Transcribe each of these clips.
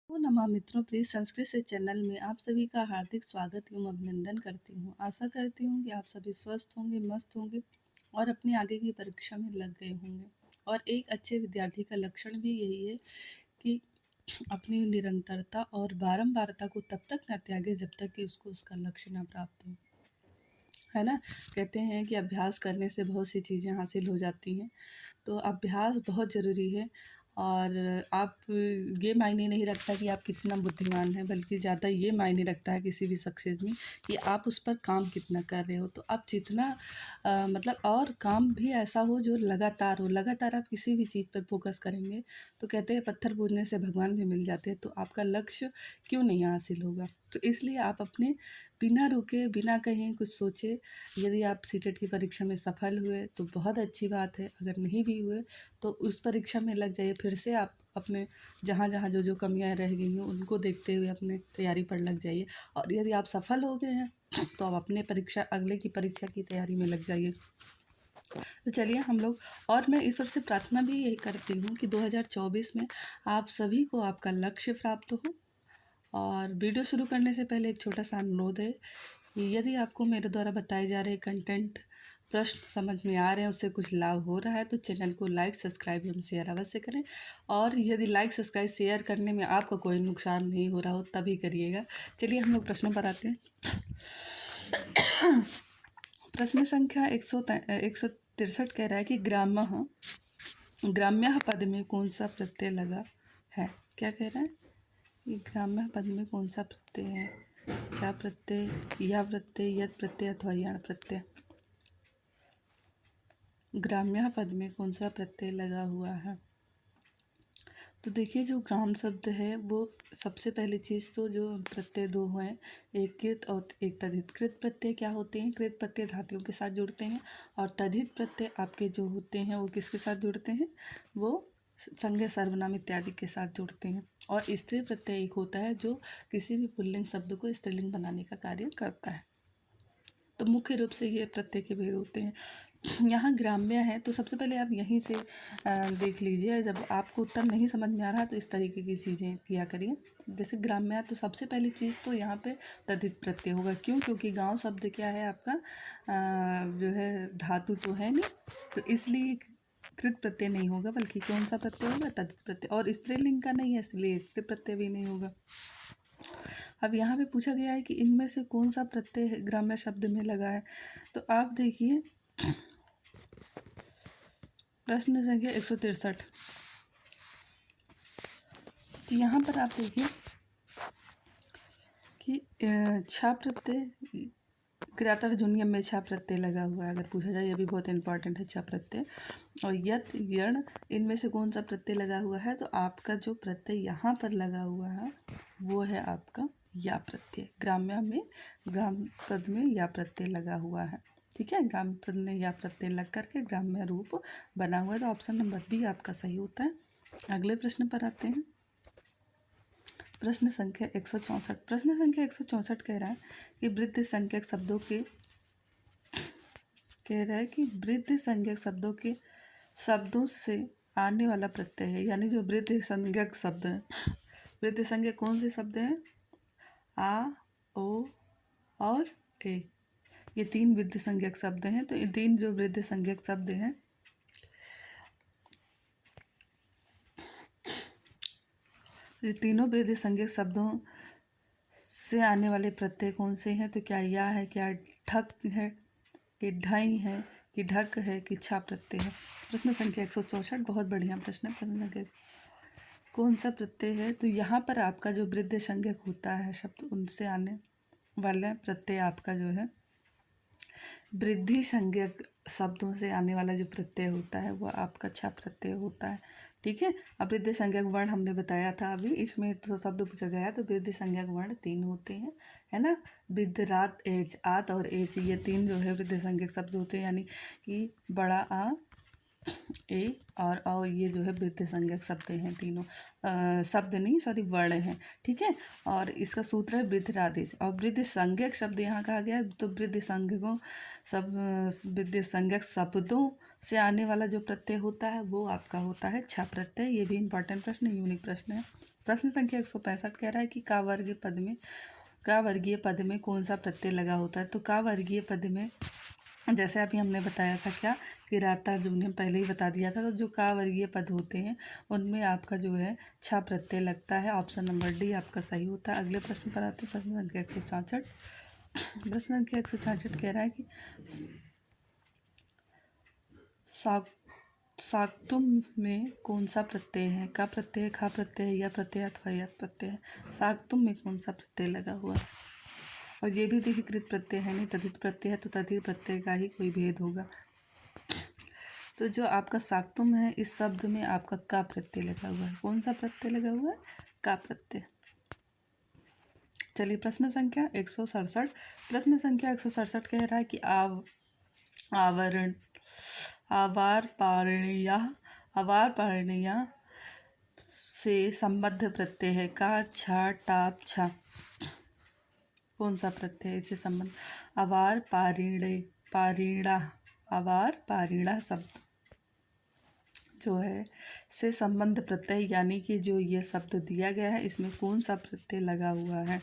तो नमा मित्रों, प्लीज़ संस्कृत से चैनल में आप सभी का हार्दिक स्वागत एवं अभिनंदन करती हूँ। आशा करती हूँ कि आप सभी स्वस्थ होंगे, मस्त होंगे और अपनी आगे की परीक्षा में लग गए होंगे। और एक अच्छे विद्यार्थी का लक्षण भी यही है कि अपनी निरंतरता और बारंबारता को तब तक न त्यागे जब तक कि उसको उसका लक्ष्य न प्राप्त हो, है ना। कहते हैं कि अभ्यास करने से बहुत सी चीज़ें हासिल हो जाती हैं। तो अभ्यास बहुत ज़रूरी है। और आप ये मायने नहीं रखता कि आप कितना बुद्धिमान हैं, बल्कि ज़्यादा ये मायने रखता है किसी भी सक्सेस में कि आप उस पर काम कितना कर रहे हो। तो आप जितना मतलब और काम भी ऐसा हो जो लगातार हो, लगातार आप किसी भी चीज़ पर फोकस करेंगे तो कहते हैं पत्थर पूजने से भगवान भी मिल जाते हैं। तो आपका लक्ष्य क्यों नहीं हासिल होगा। तो इसलिए आप अपने बिना रुके, बिना कहीं कुछ सोचे, यदि आप सीटेट की परीक्षा में सफल हुए तो बहुत अच्छी बात है। अगर नहीं भी हुए तो उस परीक्षा में लग जाइए। फिर से आप अपने जहाँ जहाँ जो जो कमियाँ रह गई हैं उनको देखते हुए अपने तैयारी पर लग जाइए। और यदि आप सफल हो गए हैं तो आप अपने परीक्षा अगले की परीक्षा की तैयारी में लग जाइए। तो चलिए हम लोग, और मैं ईश्वर से प्रार्थना भी यही करती हूँ कि 2024 में आप सभी को आपका लक्ष्य प्राप्त हो। और वीडियो शुरू करने से पहले एक छोटा सा अनुरोध है कि यदि आपको मेरे द्वारा बताए जा रहे कंटेंट, प्रश्न समझ में आ रहे हैं, उससे कुछ लाभ हो रहा है तो चैनल को लाइक, सब्सक्राइब एवं शेयर अवश्य करें। और यदि लाइक, सब्सक्राइब, शेयर करने में आपका कोई नुकसान नहीं हो रहा हो तभी करिएगा। चलिए हम लोग प्रश्नों पर आते हैं। प्रश्न संख्या 163 कह रहा है कि ग्राम्य पद में कौन सा प्रत्यय लगा है। क्या कह रहा है कि ग्राम्य पद में कौन सा प्रत्यय है। चा प्रत्यय, या प्रत्यय, यद प्रत्यय अथवा यण प्रत्यय। ग्राम्य पद में कौन सा प्रत्यय लगा हुआ है। तो देखिए, जो ग्राम शब्द है वो सबसे पहली चीज़ तो जो प्रत्यय दो हैं, एक कृत और एक तद्धित। कृत प्रत्यय क्या होते हैं। कृत प्रत्यय धातुओं के साथ जुड़ते हैं और तद्धित प्रत्यय आपके जो होते हैं वो किसके साथ जुड़ते हैं, वो संज्ञा, सर्वनाम इत्यादि के साथ जुड़ते हैं। और स्त्री प्रत्यय एक होता है जो किसी भी पुल्लिंग शब्द को स्त्रीलिंग बनाने का कार्य करता है। तो मुख्य रूप से ये प्रत्यय के भेद होते हैं। यहाँ ग्राम्य है तो सबसे पहले आप यहीं से देख लीजिए। जब आपको उत्तर नहीं समझ में आ रहा तो इस तरीके की चीज़ें किया करिए। जैसे ग्राम्य तो सबसे पहली चीज़ तो यहाँ पे तद्धित प्रत्यय होगा। क्यों? क्योंकि गांव शब्द क्या है आपका, जो है धातु तो है नहीं, तो इसलिए कृत प्रत्यय नहीं होगा, बल्कि कौन सा प्रत्यय होगा, तद्धित प्रत्यय। और स्त्रीलिंग का नहीं है इसलिए स्त्री प्रत्यय भी नहीं होगा। अब यहाँ पे पूछा गया है कि इनमें से कौन सा प्रत्यय ग्राम्य शब्द में लगा है। तो आप देखिए प्रश्न संख्या 163। तो यहाँ पर आप देखिए कि छा प्रत्यय, क्रियातर जूनियम में छा प्रत्यय लगा हुआ है। अगर पूछा जाए, ये भी बहुत इंपॉर्टेंट है छा प्रत्यय। और यत, यण, इनमें से कौन सा प्रत्यय लगा हुआ है। तो आपका जो प्रत्यय यहाँ पर लगा हुआ है वो है आपका या प्रत्यय। ग्राम्य में, ग्राम पद में या प्रत्यय लगा हुआ है। ठीक है, ग्राम पद में या प्रत्यय लग करके ग्राम्य रूप बना हुआ है। तो ऑप्शन नंबर बी आपका सही होता है। अगले प्रश्न पर आते हैं। प्रश्न संख्या 164। प्रश्न संख्या 164 कह रहा है कि वृद्धि संज्ञक शब्दों के, कह रहा है कि वृद्धि संज्ञक शब्दों के शब्दों से आने वाला प्रत्यय है। यानी जो वृद्धि संज्ञक शब्द है, वृद्धि संज्ञक कौन से शब्द हैं, आ, ओ और ए। ये तीन वृद्धि संज्ञक शब्द हैं। तो ये तीन जो वृद्धि संज्ञक शब्द हैं, ये तीनों वृद्धि संज्ञक शब्दों से आने वाले प्रत्यय कौन से हैं। तो क्या या है, क्या ठक है, कि ढाई है, कि ढक है, कि छा प्रत्यय है। प्रश्न संख्या 164 बहुत बढ़िया प्रश्न है। प्रश्न संख्या कौन सा प्रत्यय है। तो यहाँ पर आपका जो वृद्धि संज्ञक होता है शब्द, उनसे आने वाला प्रत्यय आपका जो है, वृद्धि संज्ञक शब्दों से आने वाला जो प्रत्यय होता है वो आपका छा प्रत्यय होता है। ठीक है। अब वृद्धि संज्ञक वर्ण हमने बताया था अभी, इसमें तो शब्द पूछा गया तो वृद्धि संज्ञक वर्ण तीन होते हैं, है ना। विद, रात, एच, आत और एच, ये तीन जो है वृद्धि संज्ञक शब्द होते हैं। यानी कि बड़ा आ, ए और औ, ये जो है वृद्धि संज्ञक शब्द हैं तीनों। शब्द नहीं, सॉरी, वर्ण हैं। ठीक है। और इसका सूत्र है वृद्धिरादेश। और वृद्धि संज्ञक शब्द यहाँ कहा गया, तो वृद्धि संज्ञकों सब, वृद्धि संज्ञक शब्दों से आने वाला जो प्रत्यय होता है वो आपका होता है छा प्रत्यय। ये भी इंपॉर्टेंट प्रश्न, यूनिक प्रश्न है। प्रश्न संख्या 165 कह रहा है कि का वर्गीय पद में कौन सा प्रत्यय लगा होता है। तो का वर्गीय पद में जैसे अभी हमने बताया था क्या किराता अर्जुन ने पहले ही बता दिया था। तो जो का वर्गीय पद होते हैं उनमें आपका जो है छा प्रत्यय लगता है। ऑप्शन नंबर डी आपका सही होता है। अगले प्रश्न पर आते हैं। प्रश्न संख्या 166। प्रश्न संख्या 166 कह रहा है कि साक्तुम में कौन सा प्रत्यय है। का प्रत्यय है, खा प्रत्यय है, या प्रत्यय अथवा या प्रत्यय है। साक्तुम में कौन सा प्रत्यय लगा हुआ है। और ये भी देखिए कृत प्रत्यय है नहीं तद्धित प्रत्यय है, तो तद्धित प्रत्यय का ही कोई भेद होगा। तो जो आपका साक्तुम है इस शब्द में आपका का प्रत्यय लगा हुआ है। कौन सा प्रत्यय लगा हुआ है, का प्रत्यय। चलिए प्रश्न संख्या 167। प्रश्न संख्या 167 कह रहा है कि आवरण आवार पारणिया से संबद्ध प्रत्यय है। का छा टाप छा कौन सा प्रत्यय है इससे संबंध। आवार पारीणा शब्द जो है से संबंध प्रत्यय यानी कि जो ये शब्द दिया गया है इसमें कौन सा प्रत्यय लगा हुआ है।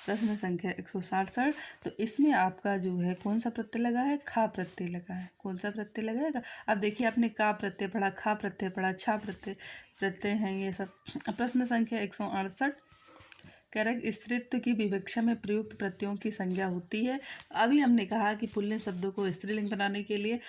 प्रश्न संख्या 167। तो इसमें आपका जो है कौन सा प्रत्यय लगा है, खा प्रत्यय लगा है। कौन सा प्रत्यय लगाएगा। अब देखिए आपने का प्रत्यय पढ़ा, खा प्रत्यय पढ़ा, छा प्रत्यय हैं ये सब। प्रश्न संख्या 168 कह रहा है स्त्रीत्व की विवक्षा में प्रयुक्त प्रत्ययों की संज्ञा होती है। अभी हमने कहा कि पुल्लिंग शब्दों को स्त्रीलिंग बनाने के लिए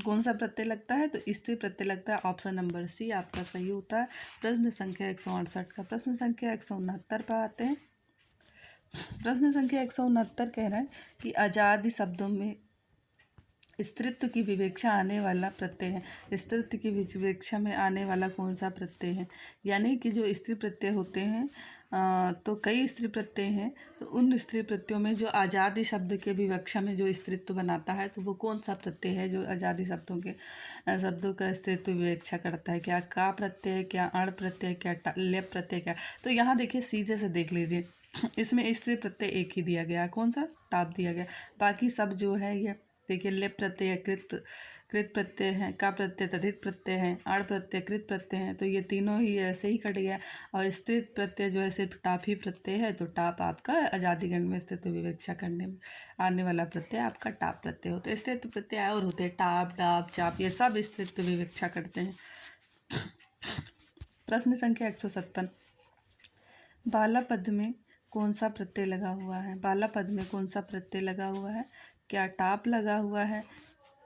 कौन सा प्रत्यय लगता है, तो स्त्री प्रत्यय लगता है। ऑप्शन नंबर सी आपका सही होता है। प्रश्न संख्या 168 का। प्रश्न संख्या 169 पर आते हैं। प्रश्न संख्या 169 कह रहा है कि आजादी शब्दों में स्त्रीत्व की विवेक्षा आने वाला प्रत्यय है। स्त्रीत्व की विवेक्षा में आने वाला कौन सा प्रत्यय है। यानी कि जो स्त्री प्रत्यय होते हैं तो कई स्त्री प्रत्यय हैं। तो उन स्त्री प्रत्ययों में जो आजादी शब्द के विवक्षा में जो स्त्रीत्व बनाता है तो वो कौन सा प्रत्यय है जो आजादी शब्दों का स्त्रीत्व विवेक्षा करता है। क्या का प्रत्यय, क्या अण प्रत्यय, क्या लेप प्रत्यय, क्या। तो यहाँ देखिए सीधे से देख लीजिए इसमें स्त्री प्रत्यय एक ही दिया गया है। कौन सा, टाप दिया गया। बाकी सब जो है ये देखिए लेप प्रत्यय कृत प्रत्यय है, का प्रत्यय तद्धित प्रत्यय है, आड़ प्रत्यय कृत प्रत्यय है। तो ये तीनों ही ऐसे ही कट गया। और स्त्री प्रत्यय जो है सिर्फ टाप ही प्रत्यय है। तो टाप आपका आजादी गण में स्त्रीत्व विवेक्षा करने में आने वाला प्रत्यय आपका टाप प्रत्यय होता है। स्त्रीत्व प्रत्यय और होते हैं टाप डाप चाप, ये सब स्त्रीत्व विवेक्षा करते हैं। प्रश्न संख्या 170। बाला पद में कौन सा प्रत्यय लगा हुआ है। बाला पद में कौन सा प्रत्यय लगा हुआ है। क्या टाप लगा हुआ है,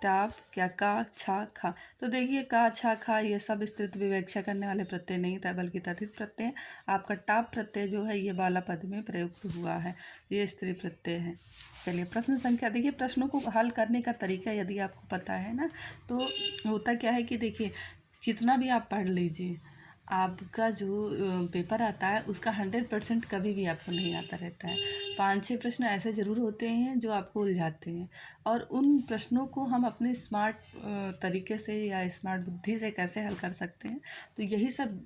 टाप, क्या का छा खा। तो देखिए का छा खा ये सब स्त्रीत्व विवेक्षा करने वाले प्रत्यय नहीं था बल्कि तद्धित प्रत्यय। आपका टाप प्रत्यय जो है ये बाला पद में प्रयुक्त हुआ है, ये स्त्री प्रत्यय है। चलिए प्रश्न संख्या देखिए प्रश्नों को हल करने का तरीका यदि आपको पता है ना तो होता क्या है कि देखिए जितना भी आप पढ़ लीजिए आपका जो पेपर आता है उसका 100% कभी भी आपको नहीं आता रहता है। 5-6 प्रश्न ऐसे ज़रूर होते हैं जो आपको उलझाते हैं। और उन प्रश्नों को हम अपने स्मार्ट तरीके से या स्मार्ट बुद्धि से कैसे हल कर सकते हैं, तो यही सब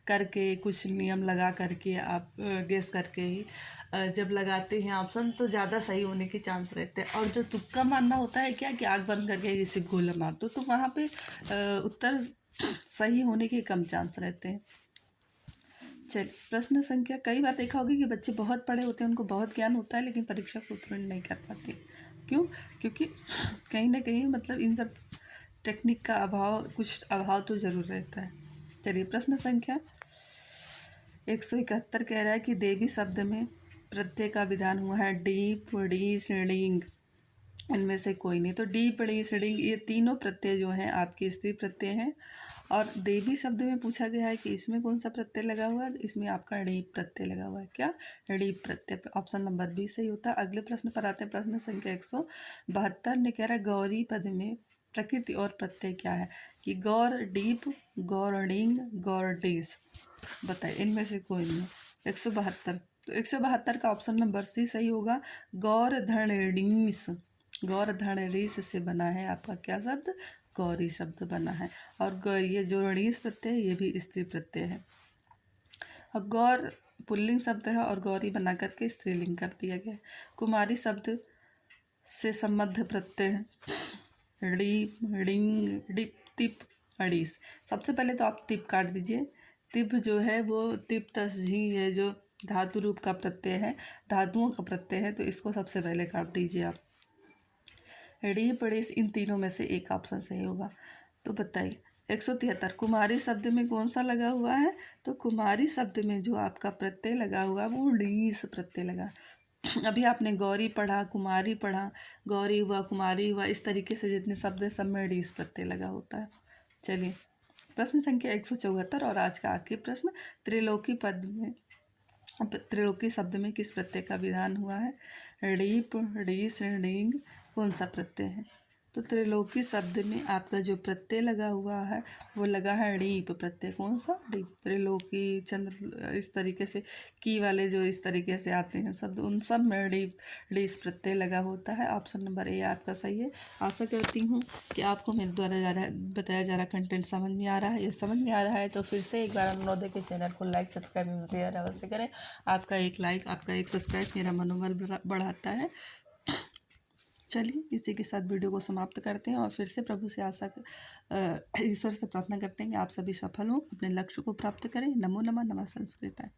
करके कुछ नियम लगा करके आप गेस करके ही जब लगाते हैं ऑप्शन तो ज़्यादा सही होने के चांस रहते हैं। और जो तुक्का मारना होता है क्या कि आँख बंद करके किसी गोला मार दो तो वहाँ पे उत्तर सही होने के कम चांस रहते हैं। चलिए प्रश्न संख्या, कई बार देखा होगा कि बच्चे बहुत पढ़े होते हैं, उनको बहुत ज्ञान होता है लेकिन परीक्षा को उत्तीर्ण नहीं कर पाते। क्यों, क्योंकि कहीं ना कहीं मतलब इन सब टेक्निक का कुछ अभाव तो ज़रूर रहता है। चलिए प्रश्न संख्या 171 कह रहा है कि देवी शब्द में प्रत्यय का विधान हुआ है डीप डी श्रेणिंग, इनमें से कोई नहीं। तो डी पड़ी सडिंग ये तीनों प्रत्यय जो हैं आपके स्त्री प्रत्यय हैं। और देवी शब्द में पूछा गया है कि इसमें कौन सा प्रत्यय लगा हुआ है, इसमें आपका ड़ीप प्रत्यय लगा हुआ है। क्या, ड़ीप प्रत्यय। ऑप्शन नंबर बी सही होता है। अगले प्रश्न पर आते हैं। प्रश्न संख्या 172 ने कह रहा है गौरी पद में प्रकृति और प्रत्यय क्या है कि गौर डीप, गौरडिंग, गौरडीस। बताइए इनमें से कोई नहीं। 172, तो 172 का ऑप्शन नंबर सी सही होगा। गौर धरणीस, गौर धरणीस से बना है आपका क्या शब्द, गौरी शब्द बना है। और ये जो रणीस प्रत्यय है ये भी स्त्री प्रत्यय है। और गौर पुल्लिंग शब्द है और गौरी बना करके स्त्रीलिंग कर दिया गया है। कुमारी शब्द से संबद्ध प्रत्यय है ड़ी, डिंग, डिप, तिप, अड़ीस। सबसे पहले तो आप तिप काट दीजिए तिप जो है वो तिप तसझी है, जो धातु रूप का प्रत्यय है, धातुओं का प्रत्यय है, तो इसको सबसे पहले काट दीजिए आप। ड़ी पड़ेस इन तीनों में से एक ऑप्शन सही होगा। तो बताइए 173 कुमारी शब्द में कौन सा लगा हुआ है? तो कुमारी शब्द में जो आपका प्रत्यय लगा हुआ है वो ड़ीस प्रत्यय लगा। अभी आपने गौरी पढ़ा, कुमारी पढ़ा, गौरी हुआ, कुमारी हुआ, इस तरीके से जितने शब्द हैं सब में ड़ीस प्रत्यय लगा होता है। चलिए प्रश्न संख्या 174 और आज का आखिरी प्रश्न, त्रिलोकी पद में त्रिलोकी शब्द में किस प्रत्यय का विधान हुआ है? ड़ीप, ड़ीस, ड़ींग, कौन सा प्रत्यय है? तो त्रिलोकी शब्द में आपका जो प्रत्यय लगा हुआ है वो लगा है ड़ीप प्रत्यय। कौन सा? ड़ीप। त्रिलोकी, चंद्र, इस तरीके से की वाले जो इस तरीके से आते हैं शब्द, उन सब में ड़ीप, ड़ीस प्रत्यय लगा होता है। ऑप्शन नंबर ए आपका सही है। आशा करती हूँ कि आपको मेरे द्वारा बताया जा रहा कंटेंट समझ में आ रहा है। ये समझ में आ रहा है तो फिर से एक बार अनुरोध के चैनल को लाइक, सब्सक्राइब एवं शेयर अवश्य करें। आपका एक लाइक, आपका एक सब्सक्राइब मेरा मनोबल बढ़ाता है। चलिए इसी के साथ वीडियो को समाप्त करते हैं और फिर से प्रभु से ईश्वर से प्रार्थना करते हैं कि आप सभी सफल हों, अपने लक्ष्य को प्राप्त करें। नमो नमः, नमः संस्कृत है।